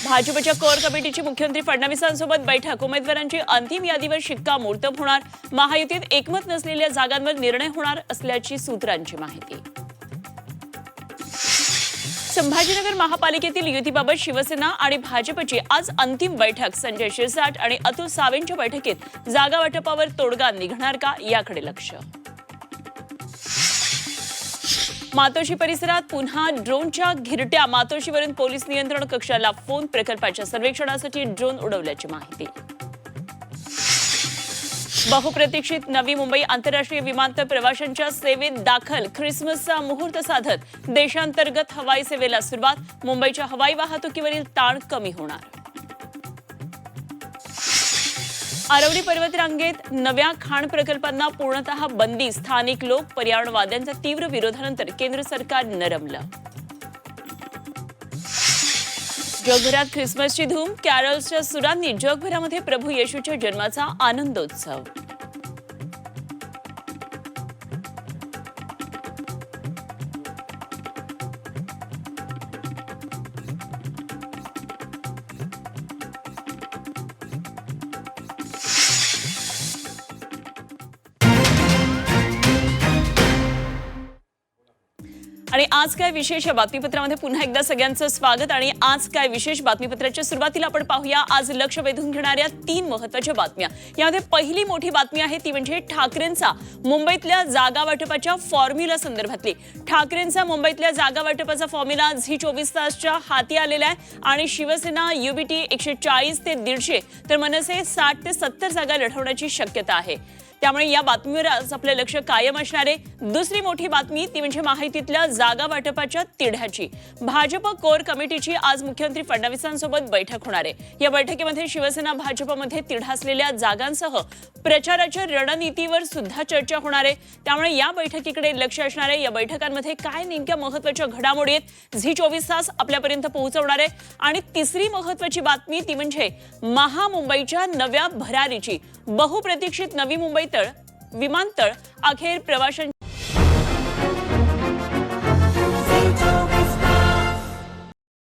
भाजपच्या कोर कमिटीची मुख्यमंत्री फडणवीसांसोबत बैठक, उमेदवारांची अंतिम यादीवर शिक्कामोर्तब होणार, महायुतीत एकमत नसलेल्या जागांवर निर्णय होणार असल्याची सूत्रांची माहिती। संभाजीनगर महापालिकेतील युतीबाबत शिवसेना आणि भाजपची आज अंतिम बैठक। संजय शिरसाट आणि अतुल सावेंच्या बैठकीत जागा वाटपावर तोडगा निघणार का याकडे लक्ष। मातोश्री परिसरात पुन्हा ड्रोनच्या घिरट्या, मातोश्रीवरून पोलीस नियंत्रण कक्षाला फोन, प्रकल्पाच्या सर्वेक्षणासाठी ड्रोन उडवल्याची माहिती। बहुप्रतीक्षित नवी मुंबई आंतरराष्ट्रीय विमानतळ प्रवाशांच्या सेवेत दाखल, ख्रिसमसचा मुहूर्त साधत देशांतर्गत हवाई सेवेला सुरुवात, मुंबईच्या हवाई वाहतुकीवरील ताण कमी होणार। आरवली पर्वतरांगेत नव्या खाण प्रकल्पांना पूर्णतः बंदी, स्थानिक लोक, पर्यावरणवाद्यांच्या तीव्र विरोधानंतर केंद्र सरकार नरमलं। जगभरात ख्रिसमसची धूम, कॅरल्सच्या सुरांनी जगभरामध्ये प्रभू येशूच्या जन्माचा आनंदोत्सव। आणि आज काय विशेष या बातमीपत्रामध्ये पुन्हा एकदा सगळ्यांचं स्वागत। आणि आज काय विशेष बातमीपत्राच्या सुरुवातीला आपण पाहूया आज लक्ष वेधून घेणाऱ्या 3 महत्त्वाच्या बातम्या। यामध्ये पहिली मोठी बातमी आहे ती म्हणजे ठाकरेंचा मुंबईतल्या जागा वाटपाच्या फॉर्म्युला संदर्भातली। ठाकरेंचा मुंबईतल्या जागा वाटपाचा फॉर्म्युला झी 24 तासच्या हाती आलेला आहे आणि शिवसेना युबीटी 140 ते 150 तर मनसे 60 ते 70 जागा लढवण्याची शक्यता आहे। त्यामुळे या बातमीवर आज आपलं लक्ष कायम असणार आहे। दुसरी मोठी बातमी ती म्हणजे महायुतीतल्या जागा वाटपाच्या तिढ्याची। भाजप कोर कमिटीची आज मुख्यमंत्री फडणवीसांसोबत बैठक होणार आहे। या बैठकीमध्ये शिवसेना भाजपमध्ये तिढा असलेल्या जागांसह प्रचाराच्या रणनीतीवर सुद्धा चर्चा होणार आहे। त्यामुळे या बैठकीकडे लक्ष असणार आहे। या बैठकांमध्ये काय नेमक्या महत्त्वाच्या घडामोडी आहेत झी 24 तास आपल्यापर्यंत पोहोचवणार आहे। आणि तिसरी महत्त्वाची बातमी ती म्हणजे महामुंबईच्या नव्या भरारीची। बहुप्रतीक्षित नवी मुंबई विमानतळ अखेर प्रवाशांची